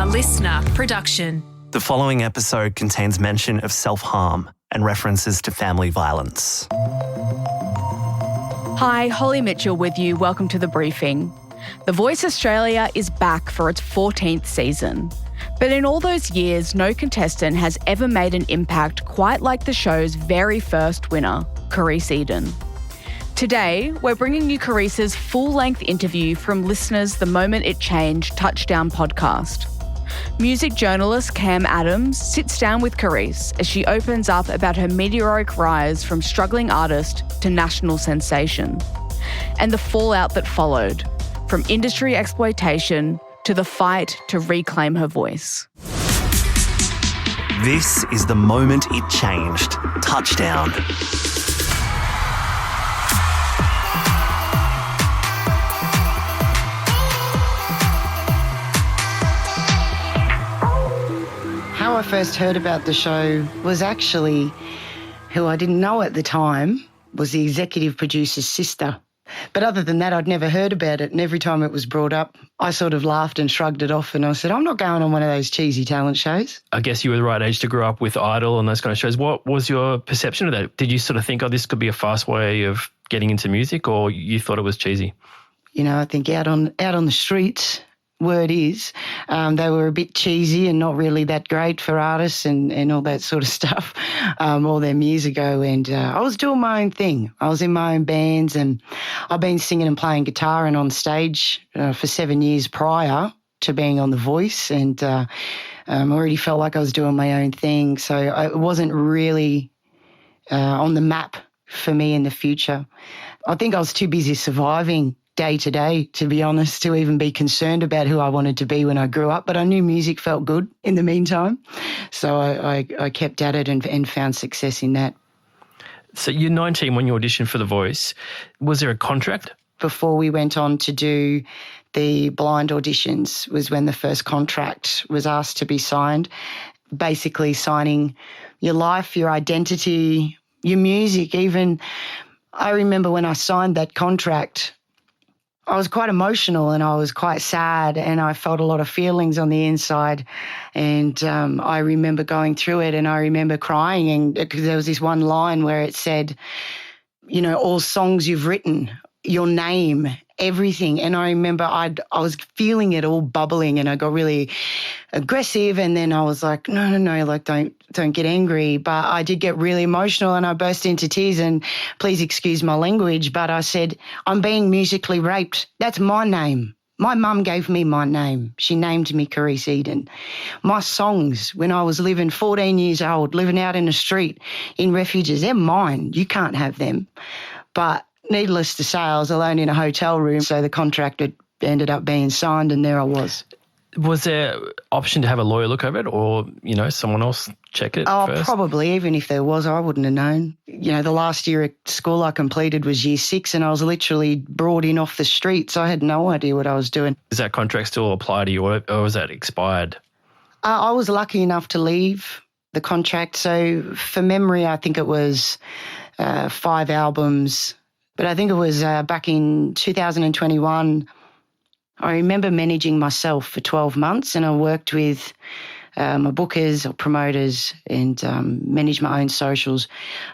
LiSTNR production. The following episode contains mention of self-harm and references to family violence. Hi, Holly Mitchell with you. Welcome to The Briefing. The Voice Australia is back for its 14th season. But in all those years, no contestant has ever made an impact quite like the show's very first winner, Karise Eden. Today, we're bringing you Karise's full-length interview from LiSTNR's The Moment It Changed Touchdown podcast. Music journalist Cam Adams sits down with Karise as she opens up about her meteoric rise from struggling artist to national sensation, and the fallout that followed, from industry exploitation to the fight to reclaim her voice. This is The Moment It Changed Touchdown. How I first heard about the show was actually, who I didn't know at the time, was the executive producer's sister. But other than that, I'd never heard about it. And every time it was brought up, I sort of laughed and shrugged it off. And I said, I'm not going on one of those cheesy talent shows. I guess you were the right age to grow up with Idol and those kind of shows. What was your perception of that? Did you sort of think, oh, this could be a fast way of getting into music, or you thought it was cheesy? You know, I think out on the streets, word is, they were a bit cheesy and not really that great for artists and all that sort of stuff all them years ago. And I was doing my own thing. I was in my own bands, and I've been singing and playing guitar and on stage for 7 years prior to being on The Voice, and already felt like I was doing my own thing. So it wasn't really on the map for me in the future. I think I was too busy surviving day to day, to be honest, to even be concerned about who I wanted to be when I grew up. But I knew music felt good in the meantime. So I kept at it and found success in that. So you're 19 when you auditioned for The Voice. Was there a contract? Before we went on to do the blind auditions was when the first contract was asked to be signed. Basically signing your life, your identity, your music. Even I remember when I signed that contract, I was quite emotional and I was quite sad, and I felt a lot of feelings on the inside. And I remember going through it, and I remember crying, and because there was this one line where it said, you know, all songs you've written, your name, everything. And I remember I was feeling it all bubbling, and I got really aggressive, and then I was like, no, like don't get angry. But I did get really emotional, and I burst into tears, and please excuse my language, but I said, I'm being musically raped. That's my name. My mum gave me my name. She named me Karise Eden. My songs, when I was 14 years old, living out in the street in refuges, they're mine. You can't have them. But needless to say, I was alone in a hotel room, so the contract had ended up being signed, and there I was. Was there option to have a lawyer look over it, or, you know, someone else check it first? Probably. Even if there was, I wouldn't have known. You know, the last year at school I completed was year 6, and I was literally brought in off the streets. I had no idea what I was doing. Does that contract still apply to you, or was that expired? I was lucky enough to leave the contract. So for memory, I think it was 5 albums. But I think it was back in 2021, I remember managing myself for 12 months, and I worked with my bookers or promoters and managed my own socials.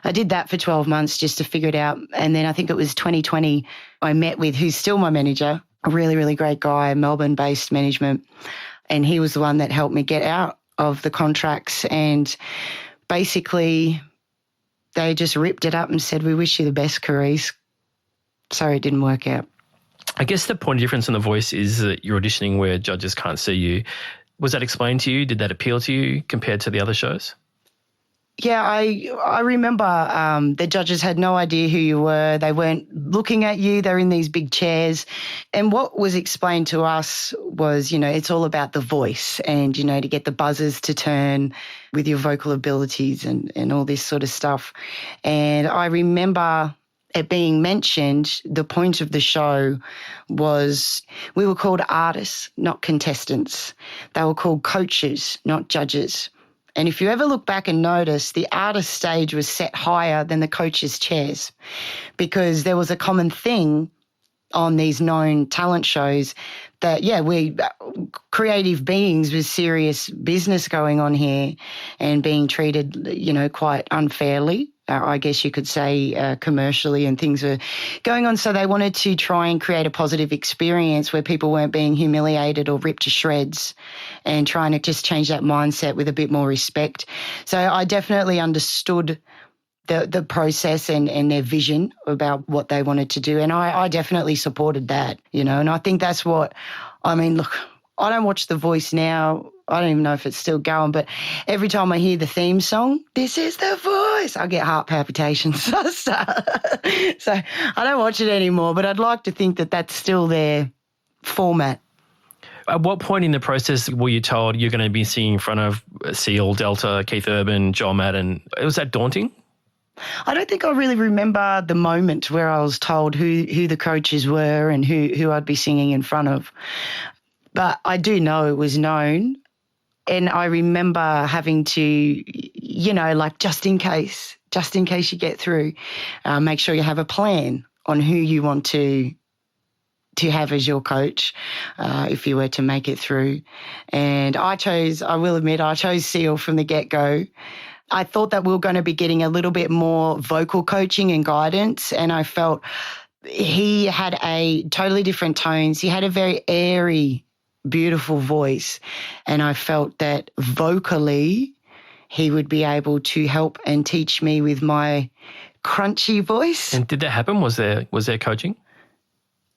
I did that for 12 months just to figure it out. And then I think it was 2020, I met with, who's still my manager, a really, really great guy, Melbourne-based management. And he was the one that helped me get out of the contracts. And basically they just ripped it up and said, we wish you the best, Karise. Sorry, it didn't work out. I guess the point of difference in The Voice is that you're auditioning where judges can't see you. Was that explained to you? Did that appeal to you compared to the other shows? Yeah, I remember the judges had no idea who you were. They weren't looking at you. They're in these big chairs. And what was explained to us was, you know, it's all about the voice and, you know, to get the buzzers to turn with your vocal abilities and all this sort of stuff. And I remember it being mentioned, the point of the show was we were called artists, not contestants. They were called coaches, not judges. And if you ever look back and notice, the artist stage was set higher than the coaches' chairs because there was a common thing on these known talent shows that, we creative beings with serious business going on here and being treated, quite unfairly, I guess you could say, commercially, and things were going on. So they wanted to try and create a positive experience where people weren't being humiliated or ripped to shreds, and trying to just change that mindset with a bit more respect. So I definitely understood the process and their vision about what they wanted to do. And I definitely supported that, and I think that's what, look, I don't watch The Voice now. I don't even know if it's still going, but every time I hear the theme song, "This is The Voice," I get heart palpitations. So I don't watch it anymore, but I'd like to think that that's still their format. At what point in the process were you told you're going to be singing in front of Seal, Delta, Keith Urban, Joel Madden? Was that daunting? I don't think I really remember the moment where I was told who the coaches were and who I'd be singing in front of. But I do know it was known. And I remember having to, just in case you get through, make sure you have a plan on who you want to have as your coach if you were to make it through. And I will admit, I chose Seal from the get-go. I thought that we were going to be getting a little bit more vocal coaching and guidance, and I felt he had a totally different tones. He had a very airy, beautiful voice, and I felt that vocally he would be able to help and teach me with my crunchy voice. And did that happen? Was there coaching?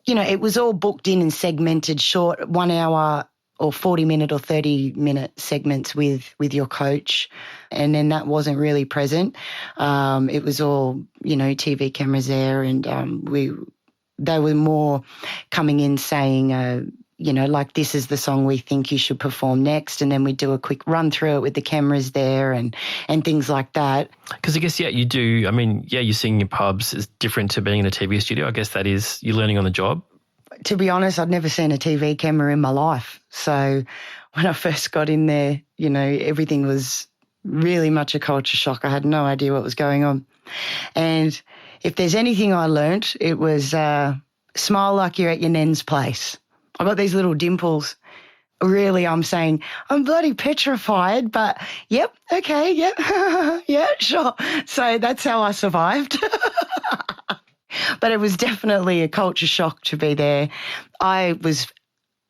It was all booked in and segmented short 1 hour or 40-minute or 30-minute segments with your coach. And then that wasn't really present. It was all, TV cameras there, and they were more coming in saying, this is the song we think you should perform next. And then we do a quick run through it with the cameras there and things like that. Because I guess, you do. You sing in pubs is different to being in a TV studio. I guess that is, you're learning on the job. To be honest, I'd never seen a TV camera in my life. So when I first got in there, everything was really much a culture shock. I had no idea what was going on. And if there's anything I learnt, it was smile like you're at your nan's place. I got these little dimples. Really, I'm saying, I'm bloody petrified, but yep, okay, yep, yeah, sure. So that's how I survived. But it was definitely a culture shock to be there. I was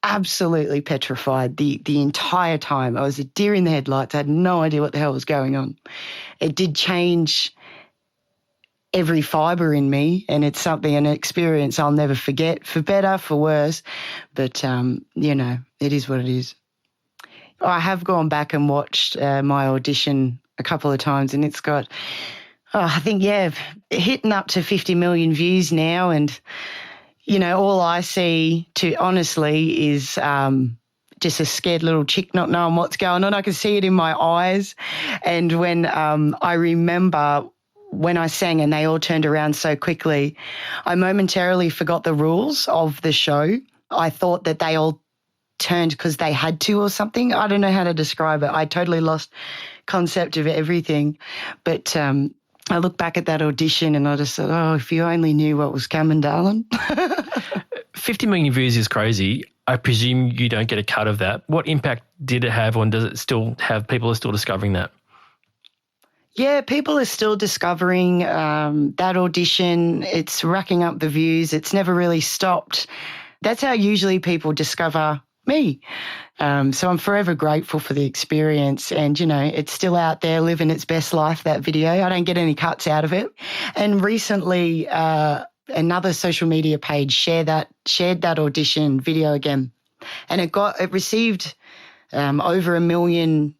absolutely petrified the entire time. I was a deer in the headlights. I had no idea what the hell was going on. It did change every fibre in me, and it's an experience I'll never forget, for better, for worse. But, it is what it is. I have gone back and watched my audition a couple of times, and it's got, I think, hitting up to 50 million views now. And, all I see, honestly, is just a scared little chick not knowing what's going on. I can see it in my eyes. And when I remember when I sang and they all turned around so quickly, I momentarily forgot the rules of the show. I thought that they all turned because they had to or something. I don't know how to describe it. I totally lost concept of everything. But I look back at that audition and I just thought, if you only knew what was coming, darling. 50 million views is crazy. I presume you don't get a cut of that. What impact did it have, or does it still have, people are still discovering that? Yeah, people are still discovering that audition. It's racking up the views. It's never really stopped. That's how usually people discover me. So I'm forever grateful for the experience. And, it's still out there living its best life, that video. I don't get any cuts out of it. And recently another social media page shared that audition video again. And it received over 1 million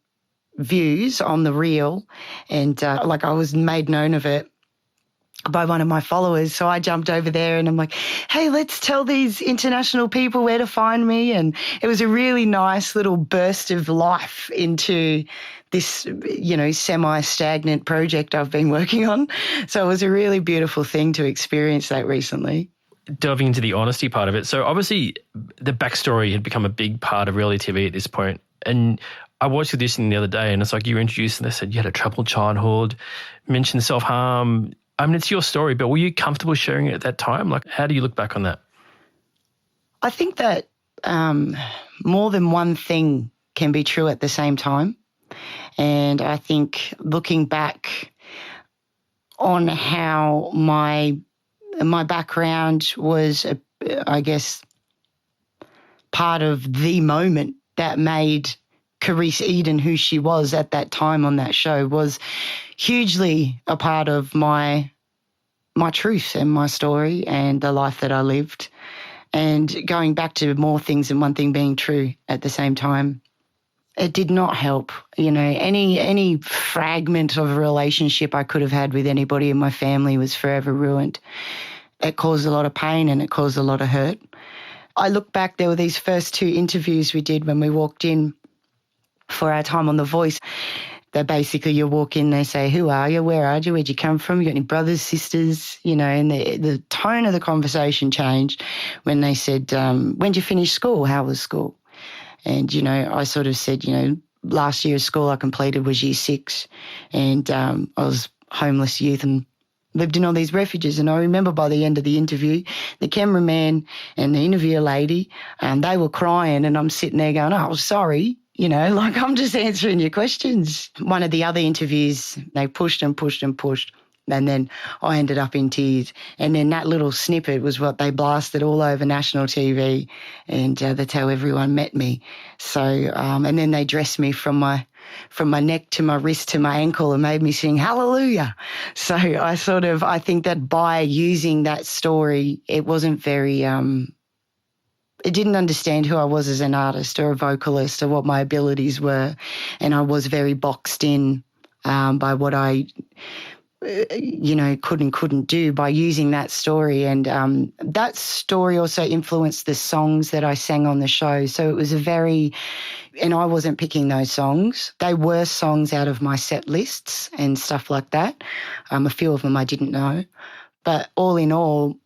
views on the reel, and I was made known of it by one of my followers. So I jumped over there and I'm like, hey, let's tell these international people where to find me. And it was a really nice little burst of life into this, semi-stagnant project I've been working on. So it was a really beautiful thing to experience that recently. Delving into the honesty part of it. So obviously the backstory had become a big part of reality TV at this point. And I watched the audition the other day and it's like you were introduced and they said you had a troubled childhood, mentioned self-harm. It's your story, but were you comfortable sharing it at that time? How do you look back on that? I think that more than one thing can be true at the same time. And I think looking back on how my background was, I guess, part of the moment that made Karise Eden who she was at that time on that show was hugely a part of my truth and my story and the life that I lived. And going back to more things than one thing being true at the same time, it did not help. You know, any fragment of a relationship I could have had with anybody in my family was forever ruined. It caused a lot of pain and it caused a lot of hurt. I look back, there were these first 2 interviews we did when we walked in for our time on The Voice. That basically you walk in, they say, who are you? Where are you? Where'd you come from? You got any brothers, sisters? You know, and the tone of the conversation changed when they said, when did you finish school? How was school? And, you know, I sort of said, you know, last year of school I completed was year 6 and I was homeless youth and lived in all these refuges. And I remember by the end of the interview, the cameraman and the interviewer lady, they were crying and I'm sitting there going, oh, sorry. You know, like I'm just answering your questions. One of the other interviews, they pushed and pushed and pushed. And then I ended up in tears. And then that little snippet was what they blasted all over national TV. And that's how everyone met me. So, and then they dressed me from my neck to my wrist to my ankle and made me sing hallelujah. So I think that by using that story, it wasn't very, it didn't understand who I was as an artist or a vocalist or what my abilities were. And I was very boxed in by what I could and couldn't do by using that story. And that story also influenced the songs that I sang on the show. So it was and I wasn't picking those songs. They were songs out of my set lists and stuff like that. A few of them I didn't know. But all in all,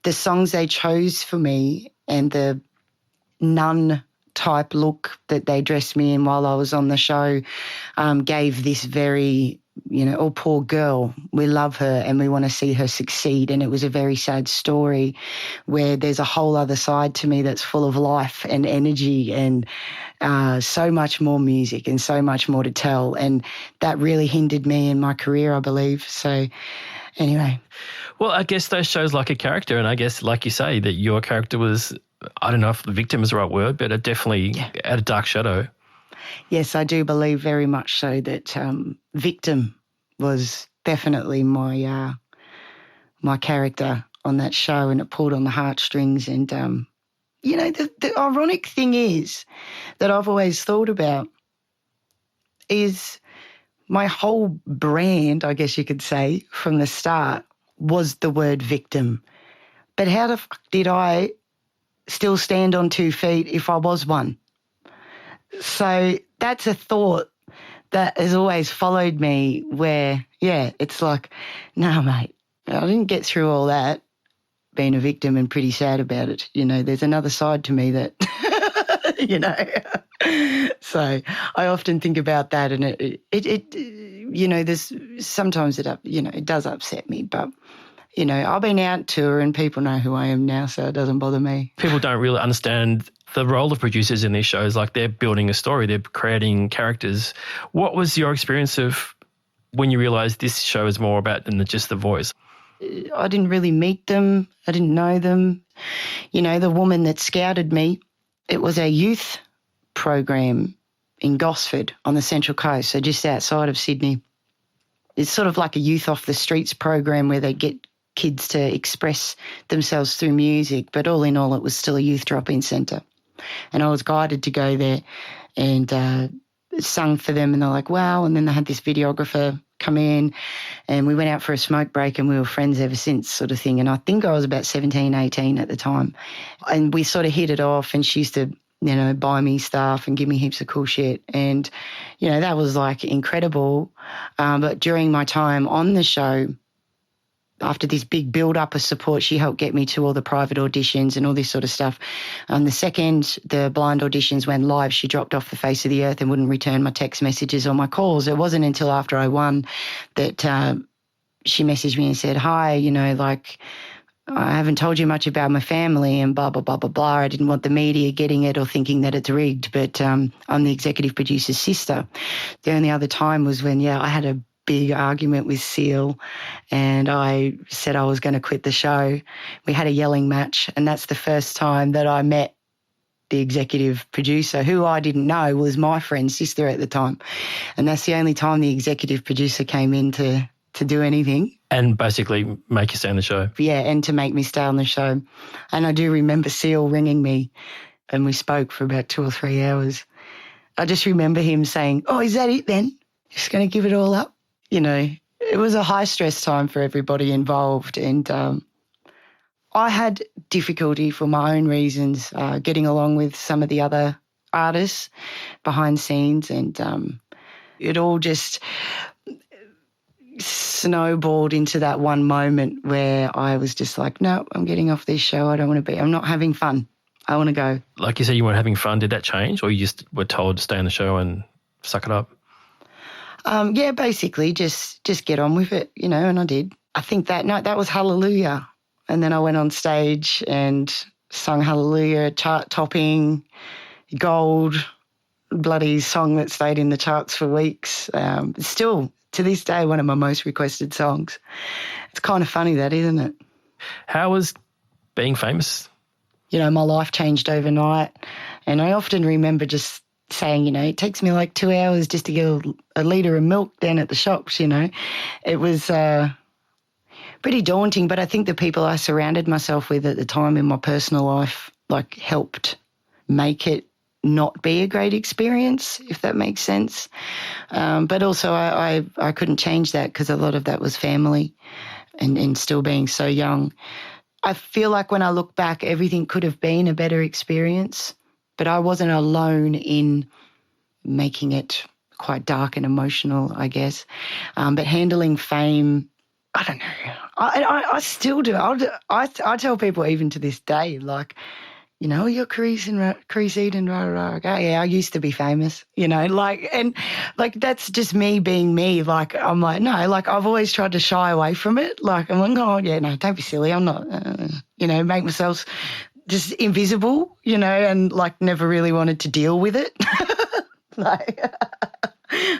the songs they chose for me and the nun type look that they dressed me in while I was on the show gave this very, oh, poor girl, we love her and we want to see her succeed. And it was a very sad story where there's a whole other side to me that's full of life and energy and so much more music and so much more to tell. And that really hindered me in my career, I believe. So anyway. Well, I guess those shows like a character, and I guess, like you say, that your character was, I don't know if the victim is the right word, but it definitely had a dark shadow. Yes, I do believe very much so that victim was definitely my character on that show, and it pulled on the heartstrings. And, the ironic thing is that I've always thought about is my whole brand, I guess you could say, from the start was the word victim. But how the fuck did I still stand on 2 feet if I was one? So that's a thought that has always followed me where, it's like, no, mate, I didn't get through all that being a victim and pretty sad about it. There's another side to me that, So I often think about that and there's sometimes it does upset me, but I've been out tour and people know who I am now, so it doesn't bother me. People don't really understand the role of producers in these shows. Like, they're building a story, they're creating characters. What was your experience of when you realised this show is more about than just the voice? I didn't really meet them. I didn't know them. The woman that scouted me, it was a youth program in Gosford on the Central Coast, so just outside of Sydney. It's sort of like a youth off the streets program where they get kids to express themselves through music, but all in all it was still a youth drop-in centre. And I was guided to go there and sung for them, and they're like, wow. And then they had this videographer come in and we went out for a smoke break and we were friends ever since, sort of thing. And I think I was about 17, 18 at the time. And we sort of hit it off, and she used to buy me stuff and give me heaps of cool shit. And, that was like incredible. But during my time on the show, after this big build-up of support, she helped get me to all the private auditions and all this sort of stuff. The second the blind auditions went live, she dropped off the face of the earth and wouldn't return my text messages or my calls. It wasn't until after I won that she messaged me and said, hi, I haven't told you much about my family and blah, blah, blah, blah, blah. I didn't want the media getting it or thinking that it's rigged, but I'm the executive producer's sister. The only other time was when, I had a big argument with Seal and I said I was going to quit the show. We had a yelling match, and that's the first time that I met the executive producer, who I didn't know was my friend's sister at the time. And that's the only time the executive producer came in to do anything. And basically make you stay on the show. Yeah, and to make me stay on the show. And I do remember Seal ringing me and we spoke for about 2 or 3 hours. I just remember him saying, "Oh, is that it then? Just going to give it all up?" It was a high-stress time for everybody involved, and I had difficulty for my own reasons getting along with some of the other artists behind scenes, and it all just snowballed into that one moment where I was just like, no, I'm getting off this show. I don't want to be. I'm not having fun. I want to go. Like you said, you weren't having fun. Did that change, or you just were told to stay on the show and suck it up? Yeah, basically just get on with it, and I did. I think that night that was Hallelujah. And then I went on stage and sung Hallelujah, chart-topping, gold, bloody song that stayed in the charts for weeks. Still, to this day, one of my most requested songs. It's kind of funny that, isn't it? How was being famous? My life changed overnight. And I often remember just saying, it takes me like 2 hours just to get a litre of milk down at the shops, It was pretty daunting, but I think the people I surrounded myself with at the time in my personal life, helped make it not be a great experience, if that makes sense. But also I couldn't change that because a lot of that was family and still being so young. I feel like when I look back, everything could have been a better experience, but I wasn't alone in making it quite dark and emotional, I guess. But handling fame, I don't know. I still do. I tell people even to this day, you're Karise Eden, rah, rah, rah. Yeah, I used to be famous, and that's just me being me. I'm like, no, I've always tried to shy away from it. I'm like, oh, yeah, no, don't be silly. I'm not, make myself just invisible, and never really wanted to deal with it.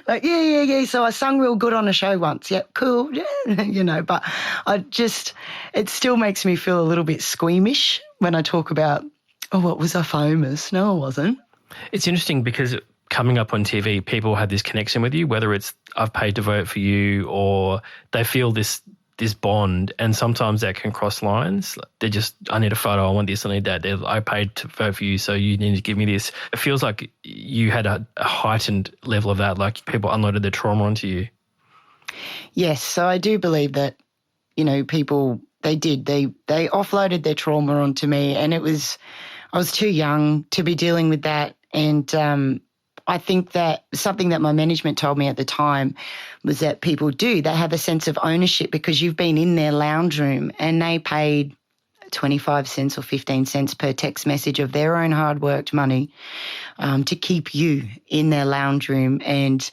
Yeah. So I sung real good on a show once. Yeah, cool. Yeah, but it still makes me feel a little bit squeamish when I talk about, oh, what was I famous? No, I wasn't. It's interesting because coming up on TV, people have this connection with you, whether it's I've paid to vote for you or they feel this bond, and sometimes that can cross lines. They're just, I need a photo, I want this, I need that. I paid to vote for you, so you need to give me this. It feels like you had a heightened level of that, like people unloaded their trauma onto you. Yes, so I do believe that, people, they offloaded their trauma onto me, and I was too young to be dealing with that. And I think that something that my management told me at the time was that people they have a sense of ownership because you've been in their lounge room and they paid 25 cents or 15 cents per text message of their own hard-worked money to keep you in their lounge room and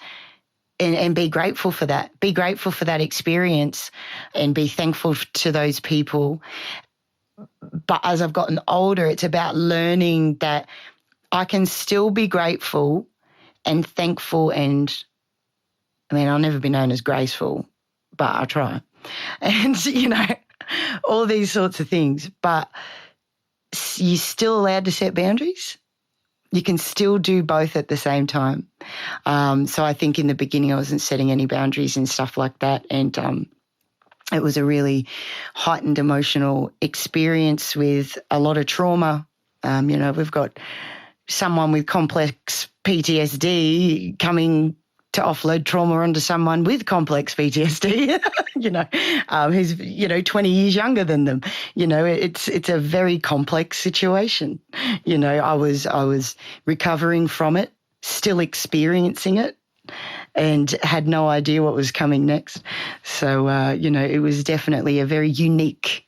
be grateful for that. Be grateful for that experience and be thankful to those people. But as I've gotten older, it's about learning that I can still be grateful and thankful and, I'll never be known as graceful, but I try. And, all these sorts of things. But you're still allowed to set boundaries. You can still do both at the same time. So I think in the beginning I wasn't setting any boundaries and stuff like that. And it was a really heightened emotional experience with a lot of trauma. We've got someone with complex PTSD coming to offload trauma onto someone with complex PTSD, who's, 20 years younger than them. It's a very complex situation. I was recovering from it, still experiencing it, and had no idea what was coming next. So, it was definitely a very unique,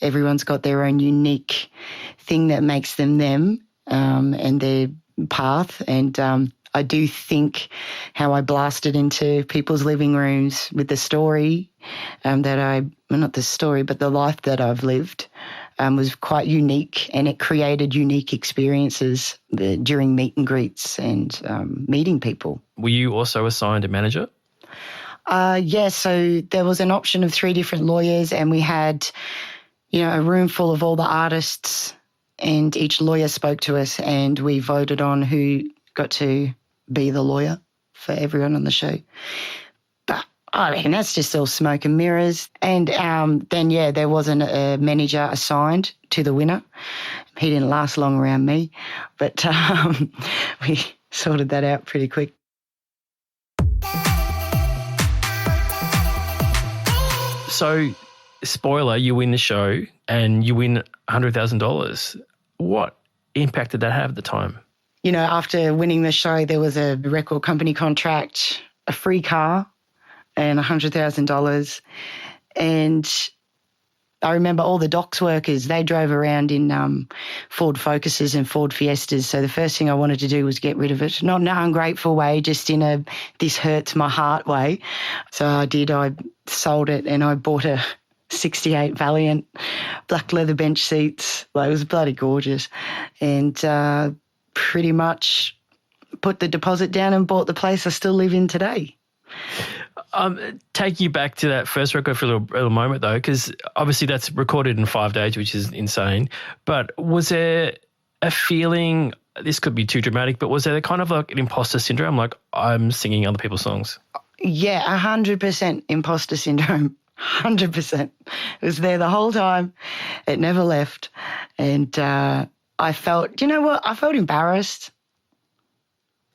everyone's got their own unique thing that makes them them. And their path. And I do think how I blasted into people's living rooms with the story not the story, but the life that I've lived was quite unique, and it created unique experiences during meet and greets and meeting people. Were you also assigned a manager? Yeah, so there was an option of 3 different lawyers, and we had, a room full of all the artists, and each lawyer spoke to us, and we voted on who got to be the lawyer for everyone on the show. But I reckon that's just all smoke and mirrors. And then, there wasn't a manager assigned to the winner. He didn't last long around me, but we sorted that out pretty quick. So, spoiler, you win the show and you win $100,000. What impact did that have at the time? After winning the show, there was a record company contract, a free car, and $100,000. And I remember all the docks workers, they drove around in Ford Focuses and Ford Fiestas. So the first thing I wanted to do was get rid of it. Not in an ungrateful way, just in a this hurts my heart way. So I did. I sold it and I bought a 68 Valiant, black leather bench seats. It was bloody gorgeous. And pretty much put the deposit down and bought the place I still live in today. Take you back to that first record for a little moment, though, because obviously that's recorded in 5 days, which is insane. But was there a feeling, this could be too dramatic, but was there kind of like an imposter syndrome, like I'm singing other people's songs? Yeah, 100% imposter syndrome, 100%. It was there the whole time. It never left. And I felt, I felt embarrassed.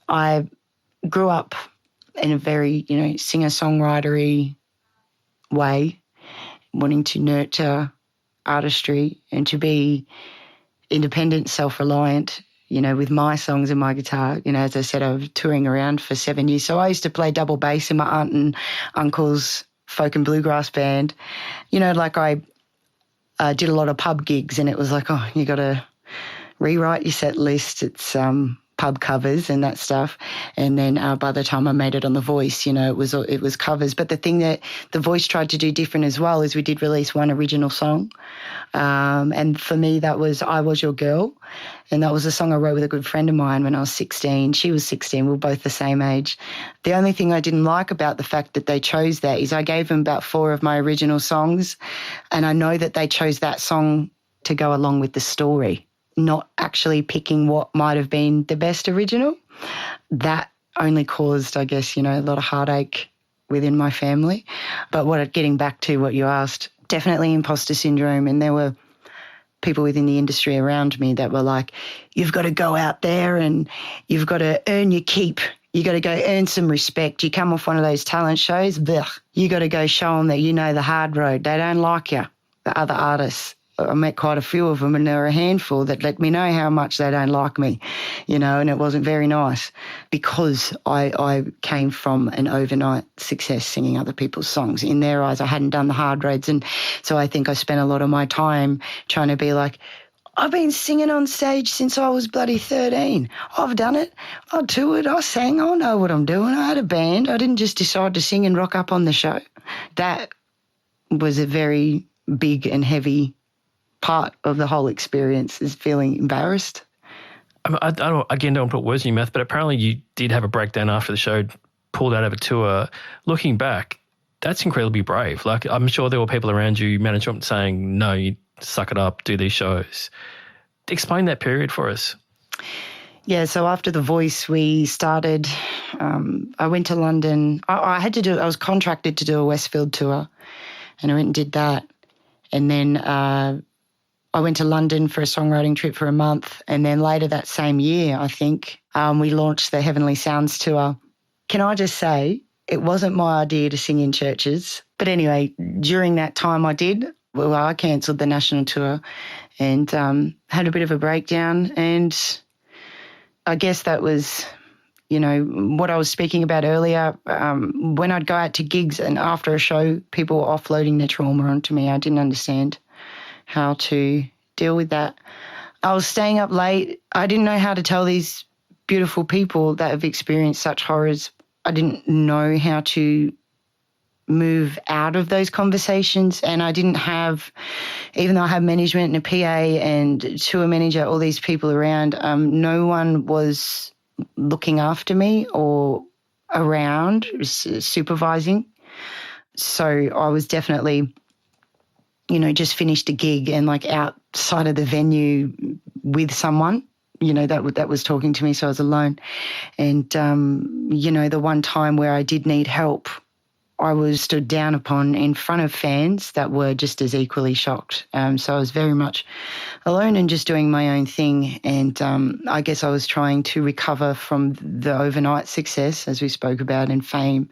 I grew up in a very, singer-songwritery way, wanting to nurture artistry and to be independent, self-reliant, with my songs and my guitar. As I said, I was touring around for 7 years. So I used to play double bass in my aunt and uncle's folk and bluegrass band. I did a lot of pub gigs, and it was like, oh, you got to rewrite your set list. It's pub covers and that stuff. And then by the time I made it on The Voice, it was covers. But the thing that The Voice tried to do different as well is we did release one original song. And for me, that was I Was Your Girl. And that was a song I wrote with a good friend of mine when I was 16. She was 16. We were both the same age. The only thing I didn't like about the fact that they chose that is I gave them about 4 of my original songs. And I know that they chose that song to go along with the story, not actually picking what might have been the best original. That only caused, I guess, a lot of heartache within my family. But getting back to what you asked, definitely imposter syndrome. And there were people within the industry around me that were like, you've got to go out there and you've got to earn your keep. You got to go earn some respect. You come off one of those talent shows, you got to go show them that you know the hard road. They don't like you, the other artists. I met quite a few of them, and there were a handful that let me know how much they don't like me, and it wasn't very nice because I came from an overnight success singing other people's songs. In their eyes, I hadn't done the hard roads, and so I think I spent a lot of my time trying to be like, I've been singing on stage since I was bloody 13. I've done it. I toured. I sang. I know what I'm doing. I had a band. I didn't just decide to sing and rock up on the show. That was a very big and heavy part of the whole experience, is feeling embarrassed. I don't put words in your mouth, but apparently you did have a breakdown after the show, pulled out of a tour. Looking back, that's incredibly brave. Like, I'm sure there were people around you, management, saying, no, you suck it up, do these shows. Explain that period for us. Yeah, so after The Voice, we started, I went to London. I was contracted to do a Westfield tour, and I went and did that. And then I went to London for a songwriting trip for a month, and then later that same year, I think, we launched the Heavenly Sounds tour. Can I just say, it wasn't my idea to sing in churches. But anyway, during that time I did. Well, I cancelled the national tour and had a bit of a breakdown. And I guess that was, what I was speaking about earlier. When I'd go out to gigs and after a show, people were offloading their trauma onto me. I didn't understand how to deal with that. I was staying up late. I didn't know how to tell these beautiful people that have experienced such horrors. I didn't know how to move out of those conversations, and I didn't have, even though I had management and a PA and tour manager, all these people around, no one was looking after me or around supervising. So I was definitely, just finished a gig and like outside of the venue with someone, that was talking to me, so I was alone. And, the one time where I did need help, I was stood down upon in front of fans that were just as equally shocked. So I was very much alone and just doing my own thing. And I guess I was trying to recover from the overnight success, as we spoke about, and fame.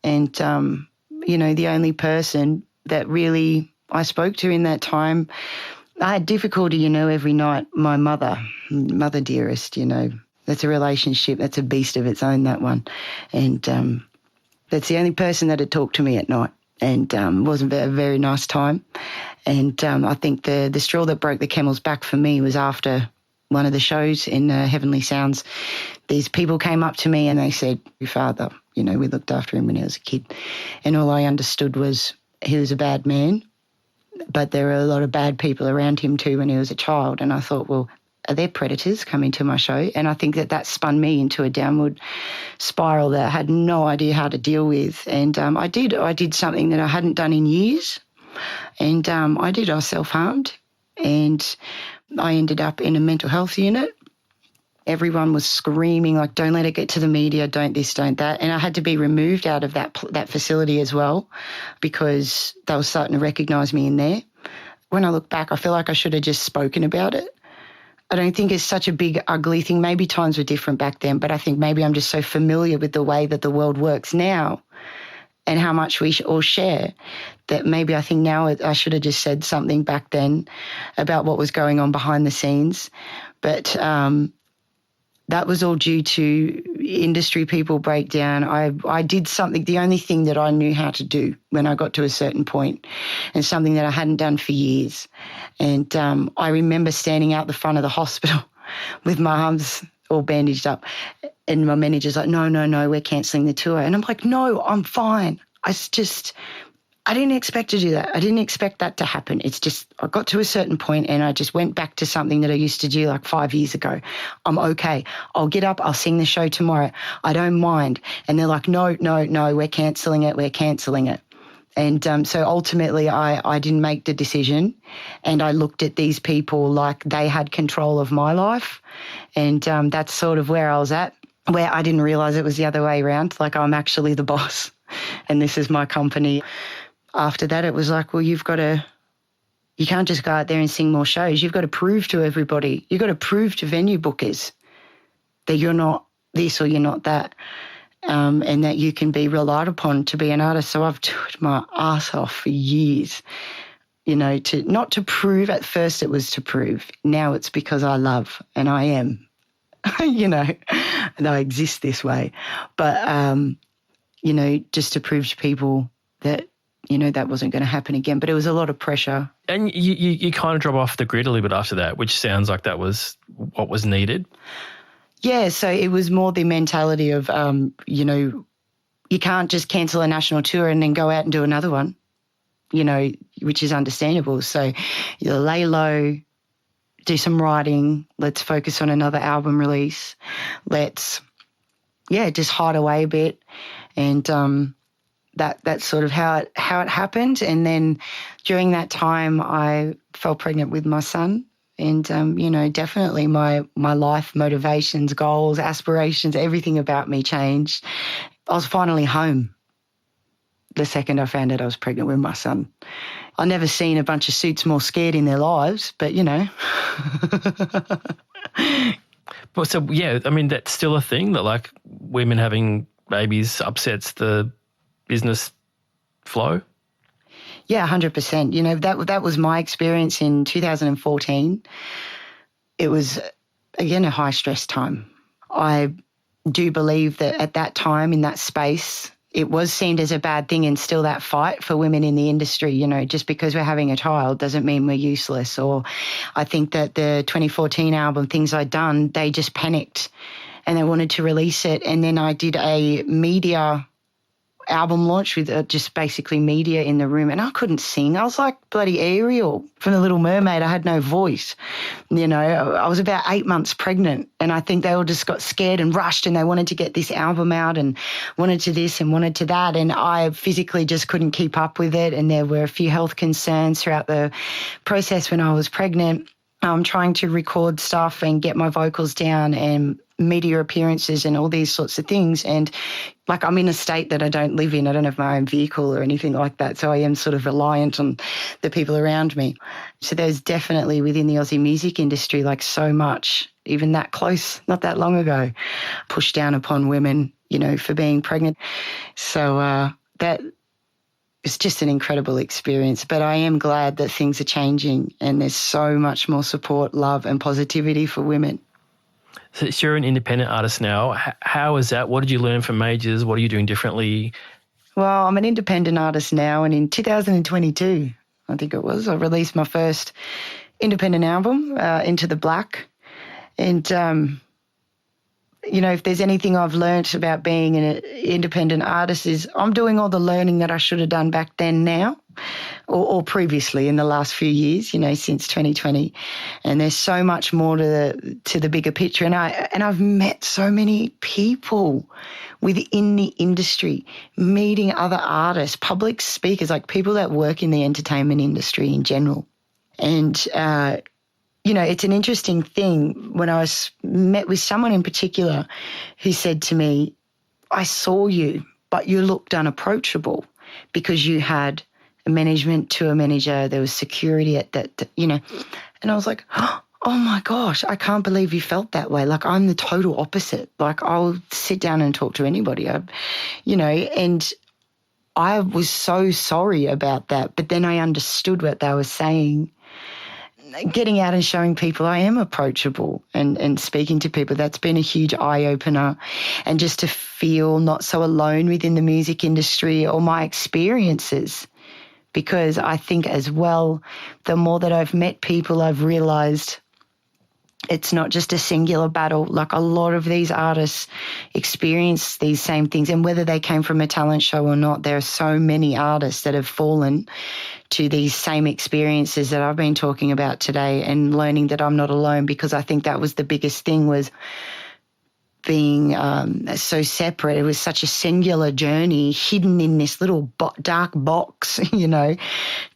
And, the only person that really I spoke to in that time, I had difficulty, every night, my mother dearest, that's a relationship, that's a beast of its own, that one. And that's the only person that had talked to me at night, and wasn't a very nice time. And I think the straw that broke the camel's back for me was after one of the shows in Heavenly Sounds. These people came up to me and they said, your father, we looked after him when he was a kid. And all I understood was he was a bad man, but there were a lot of bad people around him too when he was a child. And I thought, well, are there predators coming to my show? And I think that spun me into a downward spiral that I had no idea how to deal with. And I did something that I hadn't done in years. And I self-harmed. And I ended up in a mental health unit. Everyone was screaming, like, don't let it get to the media, don't this, don't that. And I had to be removed out of that facility as well, because they were starting to recognise me in there. When I look back, I feel like I should have just spoken about it. I don't think it's such a big, ugly thing. Maybe times were different back then, but I think maybe I'm just so familiar with the way that the world works now and how much we all share that maybe I think now I should have just said something back then about what was going on behind the scenes. But that was all due to industry people breakdown. I did something, the only thing that I knew how to do when I got to a certain point, and something that I hadn't done for years. And I remember standing out the front of the hospital with my arms all bandaged up, and my manager's like, no, we're cancelling the tour. And I'm like, no, I'm fine. I didn't expect to do that. I didn't expect that to happen. It's just I got to a certain point and I just went back to something that I used to do like 5 years ago. I'm okay. I'll get up. I'll sing the show tomorrow. I don't mind. And they're like, no, we're cancelling it. And so ultimately I didn't make the decision, and I looked at these people like they had control of my life. And that's sort of where I was at, where I didn't realise it was the other way around. Like, I'm actually the boss and this is my company. After that, it was like, well, you can't just go out there and sing more shows. You've got to prove to everybody. You've got to prove to venue bookers that you're not this or you're not that, and that you can be relied upon to be an artist. So I've toured my ass off for years, not to prove. At first it was to prove. Now it's because I love, and I am, and I exist this way. But, just to prove to people that, that wasn't going to happen again. But it was a lot of pressure. And you kind of drop off the grid a little bit after that, which sounds like that was what was needed. Yeah, so it was more the mentality of, you can't just cancel a national tour and then go out and do another one, which is understandable. So you lay low, do some writing, let's focus on another album release, let's, just hide away a bit. And that's sort of how it happened. And then during that time I fell pregnant with my son. And, definitely my life, motivations, goals, aspirations, everything about me changed. I was finally home the second I found out I was pregnant with my son. I've never seen a bunch of suits more scared in their lives, but, But so, that's still a thing, that like women having babies upsets the business flow? Yeah, 100%. That was my experience in 2014. It was, again, a high-stress time. I do believe that at that time, in that space, it was seen as a bad thing, and still that fight for women in the industry, just because we're having a child doesn't mean we're useless. Or I think that the 2014 album, Things I'd Done, they just panicked and they wanted to release it. And then I did a media album launch with just basically media in the room, and I couldn't sing. I was like bloody Ariel from The Little Mermaid. I had no voice. I was about 8 months pregnant, and I think they all just got scared and rushed, and they wanted to get this album out and wanted to this and wanted to that, and I physically just couldn't keep up with it. And there were a few health concerns throughout the process when I was pregnant. Trying to record stuff and get my vocals down and media appearances and all these sorts of things. And like, I'm in a state that I don't live in. I don't have my own vehicle or anything like that. So I am sort of reliant on the people around me. So there's definitely within the Aussie music industry, like so much, even that close, not that long ago, pushed down upon women, for being pregnant. So that it's just an incredible experience, but I am glad that things are changing and there's so much more support, love and positivity for women. So you're an independent artist now. How is that? What did you learn from majors? What are you doing differently? Well, I'm an independent artist now, and in 2022, I think it was, I released my first independent album, Into the Black. And if there's anything I've learnt about being an independent artist is I'm doing all the learning that I should have done back then now or previously in the last few years, since 2020. And there's so much more to the bigger picture. And I've met so many people within the industry, meeting other artists, public speakers, like people that work in the entertainment industry in general. And it's an interesting thing when I was met with someone in particular who said to me, I saw you, but you looked unapproachable because you had a management to a manager, there was security at that, and I was like, oh my gosh, I can't believe you felt that way. Like, I'm the total opposite. Like, I'll sit down and talk to anybody, and I was so sorry about that. But then I understood what they were saying. Getting out and showing people I am approachable and speaking to people, that's been a huge eye-opener. And just to feel not so alone within the music industry or my experiences, because I think as well, the more that I've met people, I've realised it's not just a singular battle. Like, a lot of these artists experience these same things, and whether they came from a talent show or not, there are so many artists that have fallen to these same experiences that I've been talking about today, and learning that I'm not alone, because I think that was the biggest thing, was being so separate. It was such a singular journey hidden in this little dark box,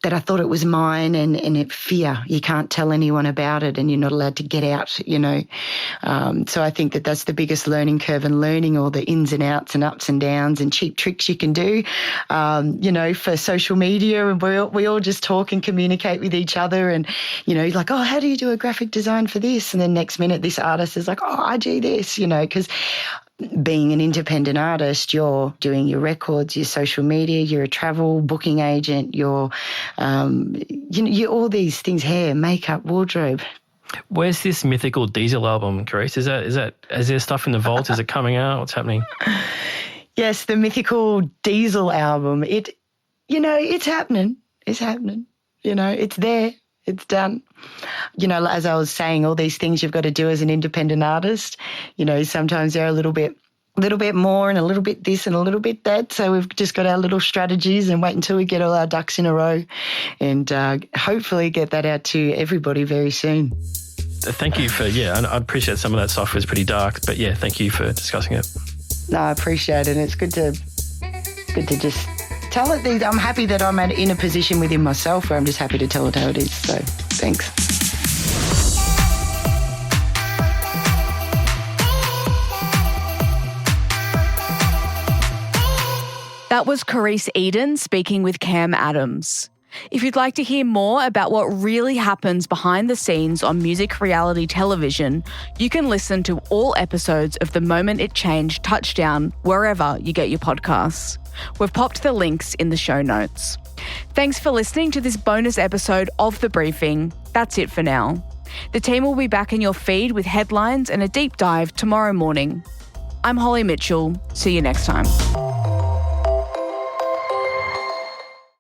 that I thought it was mine, and it fear. You can't tell anyone about it and you're not allowed to get out, So I think that that's the biggest learning curve, and learning all the ins and outs and ups and downs and cheap tricks you can do, for social media. And we all just talk and communicate with each other, and, like, oh, how do you do a graphic design for this? And then next minute this artist is like, oh, I do this, because being an independent artist, you're doing your records, your social media, you're a travel booking agent, you're all these things, hair, makeup, wardrobe. Where's this mythical Diesel album, Karise? Is there stuff in the vault? Is it coming out? What's happening? Yes, the mythical Diesel album. It's happening. It's happening. It's there. It's done. As I was saying, all these things you've got to do as an independent artist, sometimes they're a little bit more and a little bit this and a little bit that. So we've just got our little strategies and wait until we get all our ducks in a row, and hopefully get that out to everybody very soon. Thank you for, I appreciate some of that stuff was pretty dark, but thank you for discussing it. No, I appreciate it. It's good to just tell it. I'm happy that I'm in a position within myself where I'm just happy to tell it how it is. So thanks. That was Karise Eden speaking with Cam Adams. If you'd like to hear more about what really happens behind the scenes on music reality television, you can listen to all episodes of The Moment It Changed Touchdown wherever you get your podcasts. We've popped the links in the show notes. Thanks for listening to this bonus episode of The Briefing. That's it for now. The team will be back in your feed with headlines and a deep dive tomorrow morning. I'm Holly Mitchell. See you next time.